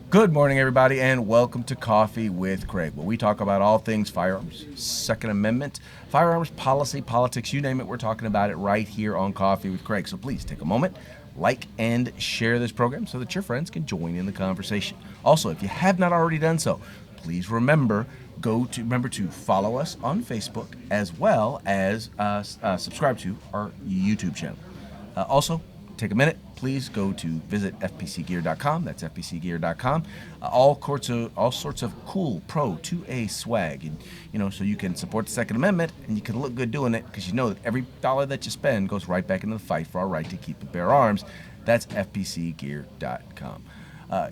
Good morning, everybody, and welcome to Coffee with Craig, where we talk about all things firearms, Second Amendment, firearms policy, politics, you name it. We're talking about it right here on Coffee with Craig. So please take a moment, like and share this program so that your friends can join in the conversation. Also, if you have not already done so, please remember to follow us on Facebook as well as subscribe to our YouTube channel. Also, take a minute, please go to visit fpcgear.com. That's fpcgear.com. All sorts of cool Pro 2A swag, and so you can support the Second Amendment and you can look good doing it because you know that every dollar that you spend goes right back into the fight for our right to keep and bear arms. That's fpcgear.com.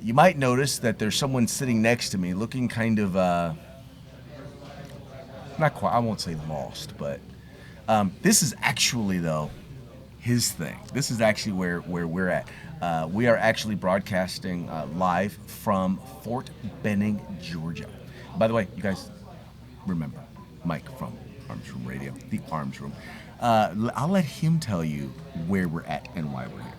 You might notice that there's someone sitting next to me looking kind of not quite. I won't say lost, but this is actually though his thing. This is actually where we're at. We are actually broadcasting live from Fort Benning, Georgia. By the way, you guys remember Mike from Arms Room Radio, the Arms Room. I'll let him tell you where we're at and why we're here.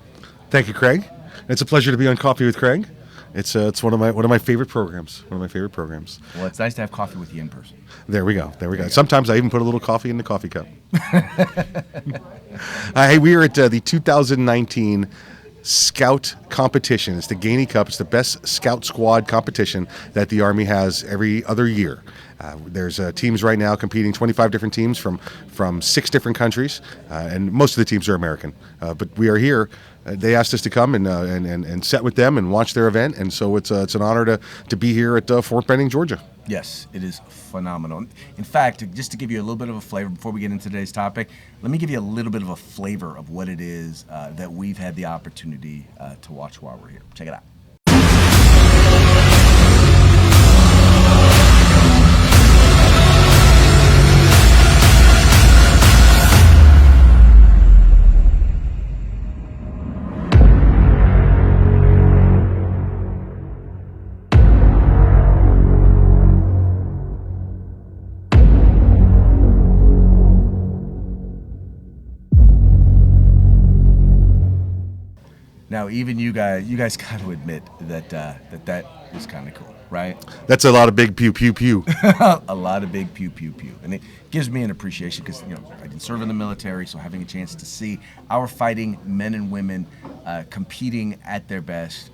Thank you, Craig. It's a pleasure to be on Coffee with Craig. It's one of my favorite programs. One of my favorite programs. Well, it's nice to have coffee with you in person. There we go. Sometimes I even put a little coffee in the coffee cup. Hey, we are at the 2019 Scout competition. It's the Gainey Cup. It's the best Scout squad competition that the Army has every other year. There's teams right now competing, 25 different teams from 6 different countries, and most of the teams are American. But we are here. They asked us to come and sit with them and watch their event, and so it's an honor to be here at Fort Benning, Georgia. Yes, it is phenomenal. In fact, just to give you a little bit of a flavor before we get into today's topic, let me give you a little bit of a flavor of what it is that we've had the opportunity to watch while we're here. Check it out. Now, even you guys got to admit that is kind of cool, right? That's a lot of big pew pew pew. A lot of big pew pew pew, and it gives me an appreciation because I didn't serve in the military, so having a chance to see our fighting men and women competing at their best,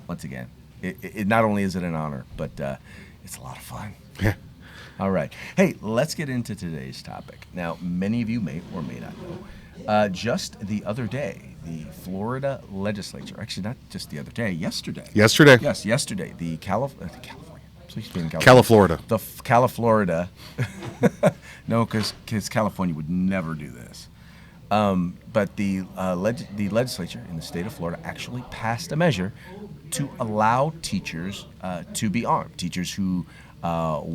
once again, it not only is it an honor, but it's a lot of fun. Yeah. All right, hey, let's get into today's topic. Now, many of you may or may not know, just the other day, the Florida Legislature, actually not just the other day, yesterday. Yesterday? Yes, yesterday. The California. Please be in California. California. The California. No, because California would never do this. But the legislature in the state of Florida actually passed a measure to allow teachers to be armed. Teachers who have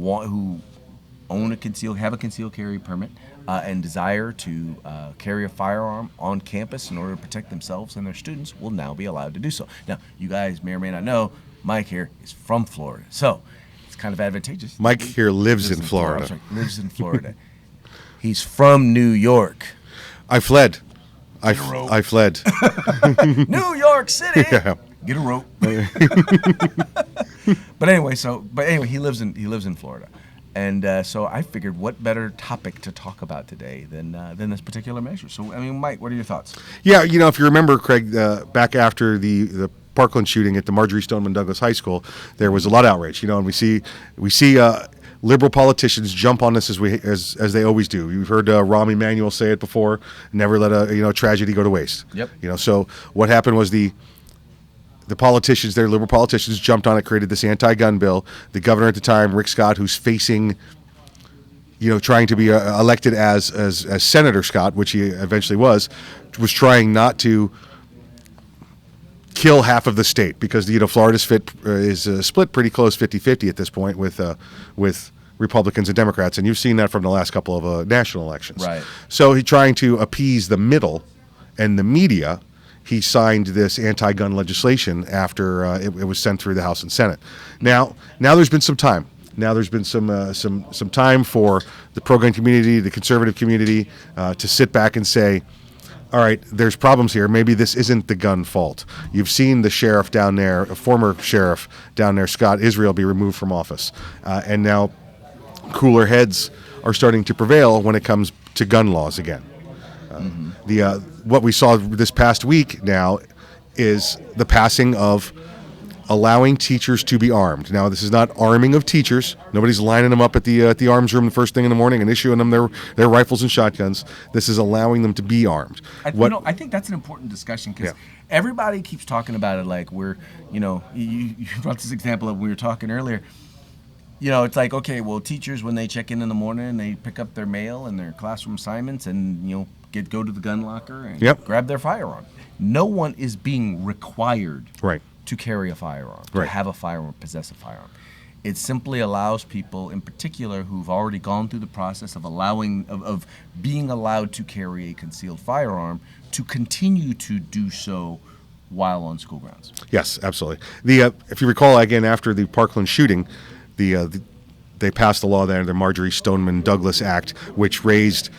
a concealed carry permit and desire to carry a firearm on campus in order to protect themselves and their students will now be allowed to do so. Now, you guys may or may not know, Mike here is from Florida, so it's kind of advantageous. Mike here lives in Florida. Sorry, lives in Florida. He's from New York. I fled. I fled. New York City. Yeah. Get a rope. But anyway, he lives in Florida. And so I figured what better topic to talk about today than this particular measure. So, Mike, what are your thoughts? Yeah, if you remember, Craig, back after the Parkland shooting at the Marjorie Stoneman Douglas High School, there was a lot of outrage, and we see liberal politicians jump on this as they always do. You've heard Rahm Emanuel say it before, never let a tragedy go to waste. Yep. So what happened was the politicians, their liberal politicians, jumped on it, created this anti-gun bill. The governor at the time, Rick Scott, who's facing, trying to be elected as Senator Scott, which he eventually was trying not to kill half of the state because Florida's is split pretty close 50-50 at this point with Republicans and Democrats, and you've seen that from the last couple of national elections. Right. So he's trying to appease the middle and the media. He signed this anti-gun legislation after it was sent through the House and Senate. Now there's been some time. Now there's been some time for the pro-gun community, the conservative community, to sit back and say, all right, there's problems here. Maybe this isn't the gun fault. You've seen the sheriff down there, a former sheriff down there, Scott Israel, be removed from office. And now cooler heads are starting to prevail when it comes to gun laws again. What we saw this past week now is the passing of allowing teachers to be armed. Now, this is not arming of teachers. Nobody's lining them up at the arms room the first thing in the morning and issuing them their rifles and shotguns. This is allowing them to be armed. I think that's an important discussion because everybody keeps talking about it like we're, you brought this example of we were talking earlier. It's like, okay, well, teachers, when they check in the morning, they pick up their mail and their classroom assignments and, go to the gun locker and grab their firearm. No one is being required to carry a firearm, to have a firearm, possess a firearm. It simply allows people, in particular, who've already gone through the process of being allowed to carry a concealed firearm, to continue to do so while on school grounds. Yes, absolutely. If you recall, again, after the Parkland shooting, they passed the law there, the Marjorie Stoneman Douglas Act, which raised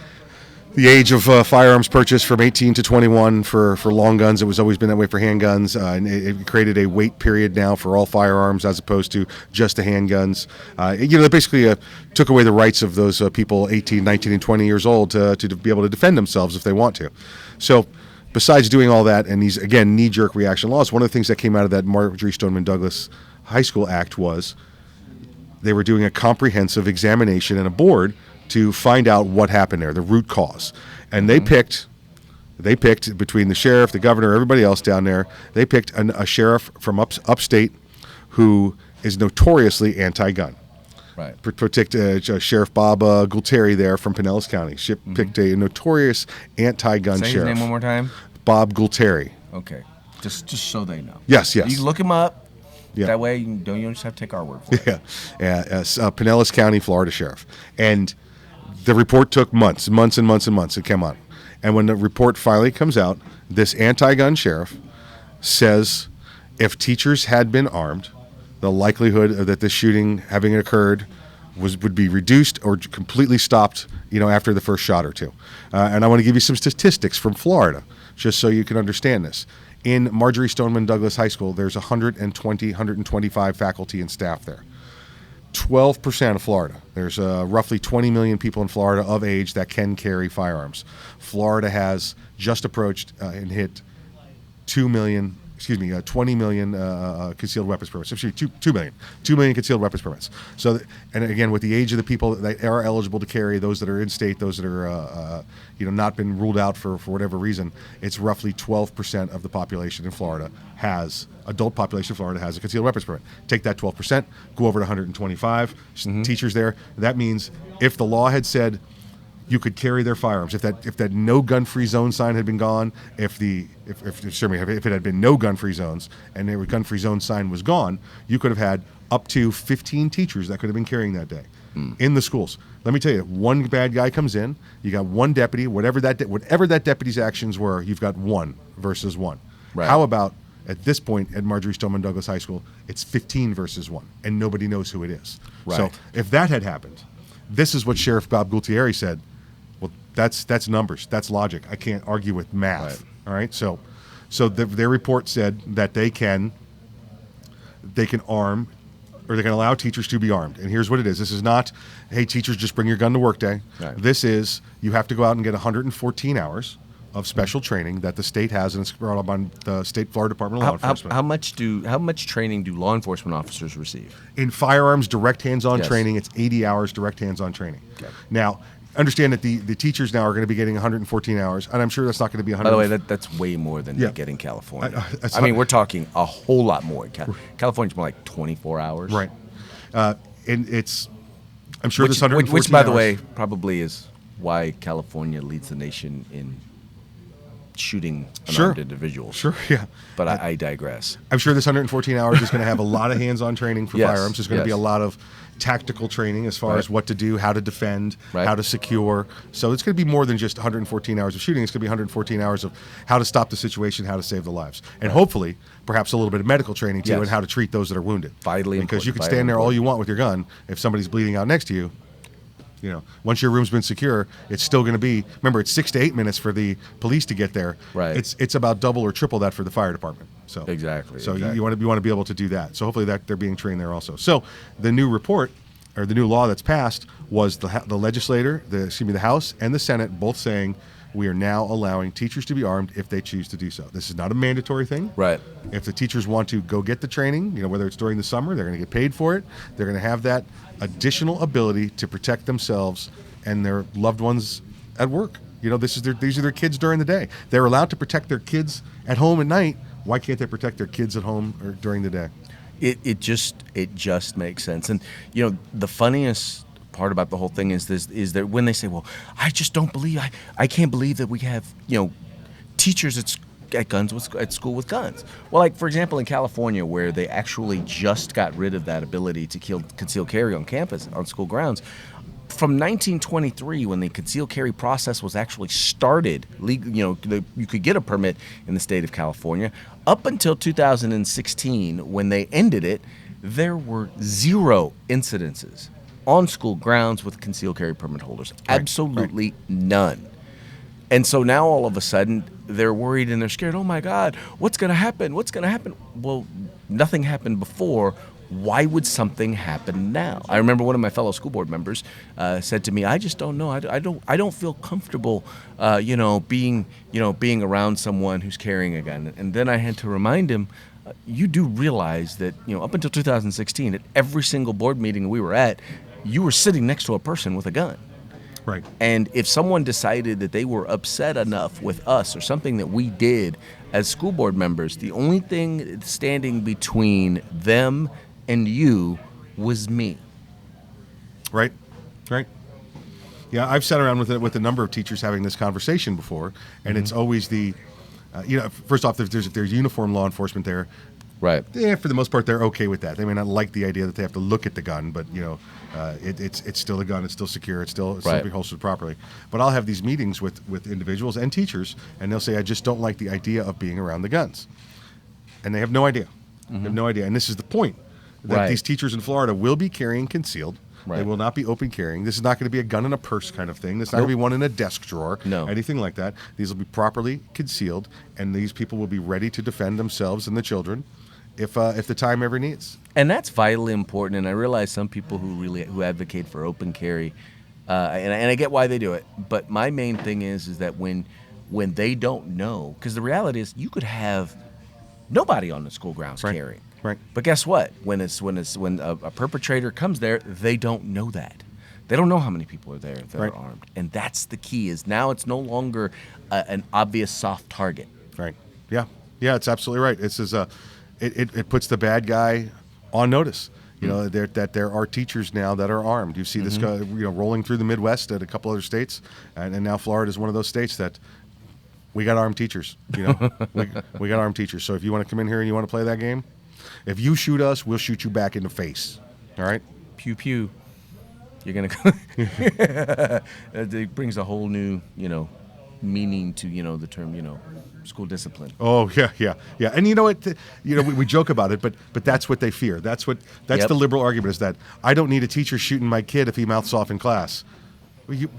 the age of firearms purchase from 18 to 21 for long guns. It was always been that way for handguns, and it created a wait period now for all firearms as opposed to just the handguns. They basically took away the rights of those people 18, 19, and 20 years old to be able to defend themselves if they want to. So besides doing all that and these, again, knee-jerk reaction laws, one of the things that came out of that Marjorie Stoneman Douglas High School Act was they were doing a comprehensive examination and a board to find out what happened there, the root cause. And they picked between the sheriff, the governor, everybody else down there, they picked a sheriff from upstate who is notoriously anti-gun. Right. Sheriff Bob Gualtieri there from Pinellas County. Picked a notorious anti-gun sheriff. Say sheriff. his name one more time. Bob Gualtieri. Okay. Just so they know. Yes. You can look him up. Yeah. That way you don't just have to take our word for it. Pinellas County, Florida sheriff. And the report took months and months it came on. And when the report finally comes out, this anti-gun sheriff says if teachers had been armed, the likelihood that this shooting having occurred would be reduced or completely stopped, after the first shot or two. And I want to give you some statistics from Florida, just so you can understand this. In Marjorie Stoneman Douglas High School, there's 125 faculty and staff there. 12% of Florida. There's roughly 20 million people in Florida of age that can carry firearms. Florida has just approached and hit 20 million concealed weapons permits. Actually, 2 million concealed weapons permits. So, and again, with the age of the people that are eligible to carry, those that are in state, those that are not been ruled out for whatever reason, it's roughly 12% of the population in Florida adult population in Florida has a concealed weapons permit. Take that 12%, go over to 125 teachers there. That means if the law had said you could carry their firearms, if that no gun-free zone sign had been gone, if it had been no gun-free zones and the gun-free zone sign was gone, you could have had up to 15 teachers that could have been carrying that day in the schools. Let me tell you, one bad guy comes in, you got one deputy, whatever that deputy's actions were, you've got one versus one. Right. How about at this point at Marjorie Stoneman Douglas High School, it's 15 versus 1, and nobody knows who it is. Right. So if that had happened, this is what Sheriff Bob Gualtieri said. Well, that's numbers. That's logic. I can't argue with math. Right. All right. So their report said that they can arm, or they can allow teachers to be armed. And here's what it is. This is not, hey, teachers, just bring your gun to work day. Right. This is, you have to go out and get 114 hours of special training that the state has, and it's brought up on the State Florida Department of Law Enforcement. How much training do law enforcement officers receive? In firearms, direct hands-on Yes. training, it's 80 hours direct hands-on training. Okay. Now, understand that the teachers now are going to be getting 114 hours, and I'm sure that's not going to be 100. By the way, that's way more than they get in California. That's I mean, we're talking a whole lot more. California's more like 24 hours. Right. And it's, I'm sure this 114 which, by the hours- way, probably is why California leads the nation in shooting unarmed individuals. Sure, yeah. But I digress. I'm sure this 114 hours is going to have a lot of hands-on training for Yes, firearms. There's going to be yes. a lot of tactical training as far Right. as what to do, how to defend, Right. how to secure. So it's going to be more than just 114 hours of shooting. It's going to be 114 hours of how to stop the situation, how to save the lives. And hopefully, perhaps a little bit of medical training, too, Yes. and how to treat those that are wounded. Vitally Because you important, can stand there all vitally you want with your gun. If somebody's bleeding out next to you, Once your room's been secure, it's still going to be. Remember, it's 6 to 8 minutes for the police to get there. Right. It's about double or triple that for the fire department. So Exactly. So you want to be able to do that. So hopefully that they're being trained there also. So the new report or the new law that's passed was the the House and the Senate both saying we are now allowing teachers to be armed if they choose to do so. This is not a mandatory thing. Right. If the teachers want to go get the training, whether it's during the summer, they're going to get paid for it. They're going to have that additional ability to protect themselves and their loved ones at work. These are their kids during the day. They're allowed to protect their kids at home at night. Why can't they protect their kids at home or during the day? It just makes sense. And the funniest part about the whole thing is that when they say, well, I just don't believe I can't believe that we have teachers at school with guns. Well, like for example in California, where they actually just got rid of that ability to conceal carry on campus on school grounds. From 1923, when the concealed carry process was actually started, you could get a permit in the state of California, up until 2016, when they ended it, there were 0 incidences on school grounds with concealed carry permit holders. Right. Absolutely none. And so now all of a sudden they're worried and they're scared. Oh my God, what's going to happen? What's going to happen? Well, nothing happened before. Why would something happen now? I remember one of my fellow school board members said to me, "I just don't know. I don't feel comfortable, being around someone who's carrying a gun." And then I had to remind him, you do realize that up until 2016, at every single board meeting we were at, you were sitting next to a person with a gun. Right. And if someone decided that they were upset enough with us or something that we did as school board members, the only thing standing between them and you was me. Right. Yeah, I've sat around with a number of teachers having this conversation before, and it's always first off, there's uniform law enforcement there. Right. Yeah, for the most part, they're okay with that. They may not like the idea that they have to look at the gun, but it's still a gun. It's still secure. It's still being holstered properly. But I'll have these meetings with individuals and teachers, and they'll say, "I just don't like the idea of being around the guns," and they have no idea. They have no idea. And this is the point that these teachers in Florida will be carrying concealed. Right. They will not be open carrying. This is not going to be a gun in a purse kind of thing. This is not going to be one in a desk drawer. No. Anything like that. These will be properly concealed, and these people will be ready to defend themselves and the children if the time ever needs. And that's vitally important. And I realize some people who advocate for open carry, and I get why they do it. But my main thing is that when they don't know, because the reality is you could have nobody on the school grounds carrying. Right. But guess what? When a perpetrator comes there, they don't know that. They don't know how many people are there that are armed. And that's the key. Is now it's no longer an obvious soft target. Right. Yeah. It's absolutely right. It puts the bad guy on notice. That there are teachers now that are armed. You see this guy, rolling through the Midwest at a couple other states, and now Florida is one of those states that we got armed teachers. We got armed teachers. So if you want to come in here and you want to play that game, if you shoot us, we'll shoot you back in the face. All right? Pew pew. You're gonna go. It brings a whole new, meaning to the term, school discipline. Oh yeah. And you know what? We joke about it, but that's what they fear. That's the liberal argument is that I don't need a teacher shooting my kid if he mouths off in class.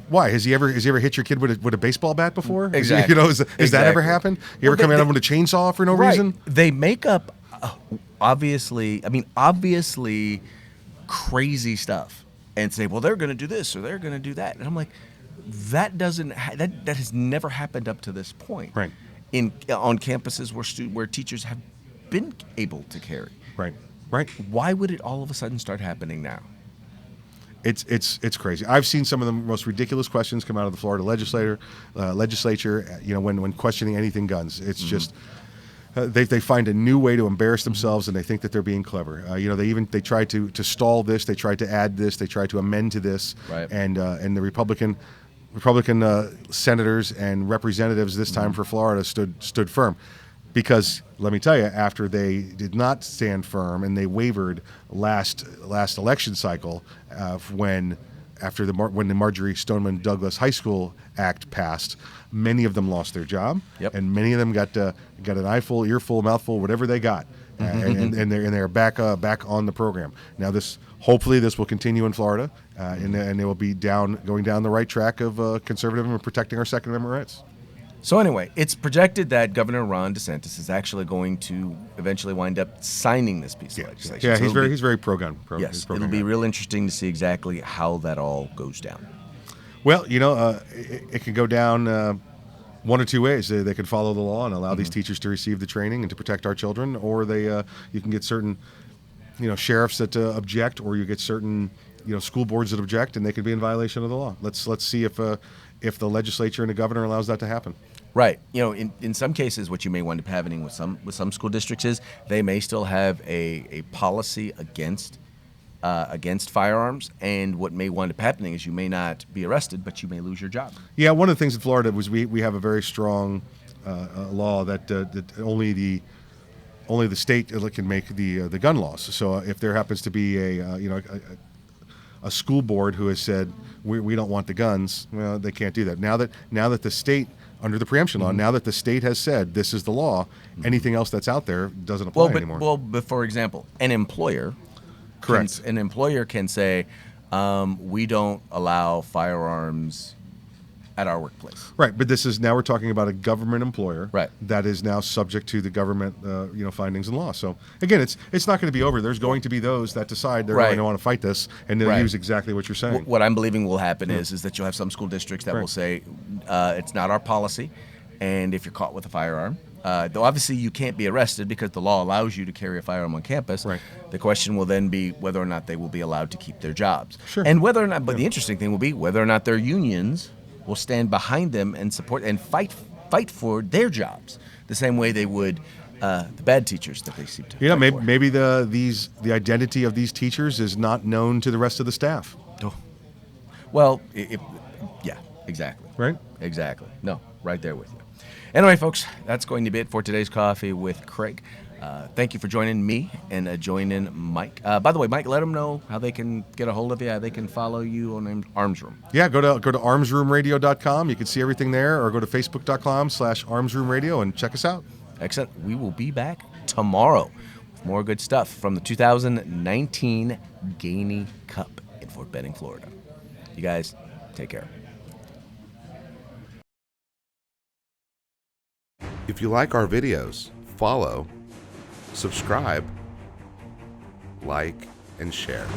Why? Has he ever hit your kid with a baseball bat before? Exactly. Has that ever happened? You ever come at him with a chainsaw for no reason? They make up obviously crazy stuff and say, well, they're going to do this or they're going to do that. And I'm like, that has never happened up to this point. Right. On campuses where teachers have been able to carry. Right. Why would it all of a sudden start happening now? It's crazy. I've seen some of the most ridiculous questions come out of the Florida legislature. When questioning anything guns, it's just they find a new way to embarrass themselves, and they think that they're being clever. They tried to stall this. They tried to add this. They tried to amend to this. Right. And the Republican senators and representatives this time for Florida stood firm. Because let me tell you, after they did not stand firm and they wavered last election cycle, when the Marjorie Stoneman Douglas High School Act passed, many of them lost their job, and many of them got an eyeful, earful, mouthful, whatever they got, and they're back on the program. Now hopefully this will continue in Florida, and they will be going down the right track of conservative and protecting our Second Amendment rights. So anyway, it's projected that Governor Ron DeSantis is actually going to eventually wind up signing this piece of legislation. Yeah, so he's very pro-gun. Yes, it'll be real interesting to see exactly how that all goes down. Well, it can go down one or two ways. They can follow the law and allow these teachers to receive the training and to protect our children, or you can get certain sheriffs that object, or you get certain school boards that object, and they could be in violation of the law. Let's see if the legislature and the governor allows that to happen. Right. In some cases, what you may wind up happening with some school districts is they may still have a policy against firearms, and what may wind up happening is you may not be arrested, but you may lose your job. Yeah, one of the things in Florida was we have a very strong law that only the state can make the gun laws. So if there happens to be a school board who has said we don't want the guns, well, they can't do that. Now that the state, under the preemption law, now that the state has said this is the law, anything else that's out there doesn't apply anymore. But for example, an employer, correct, an employer can say we don't allow firearms at our workplace. Right, but now we're talking about a government employer, right, that is now subject to the government findings and law. So again, it's not going to be over. There's going to be those that decide they're going to want to fight this, and they'll use exactly what you're saying. What I'm believing will happen is that you'll have some school districts that will say it's not our policy, and if you're caught with a firearm, though obviously you can't be arrested because the law allows you to carry a firearm on campus. Right. The question will then be whether or not they will be allowed to keep their jobs. Sure. And whether or not, but the interesting thing will be whether or not their unions will stand behind them and support and fight for their jobs the same way they would the bad teachers that they seem to. Yeah, maybe the identity of these teachers is not known to the rest of the staff. Oh. Well, yeah, exactly. Right? Exactly. No, right there with you. Anyway, folks, that's going to be it for today's Coffee with Craig. Thank you for joining me and joining Mike. By the way, Mike, let them know how they can get a hold of you, how they can follow you on Arms Room. Yeah, go to armsroomradio.com. You can see everything there, or go to facebook.com/armsroomradio and check us out. Excellent. We will be back tomorrow with more good stuff from the 2019 Gainey Cup in Fort Benning, Florida. You guys, take care. If you like our videos, follow, subscribe, like, and share.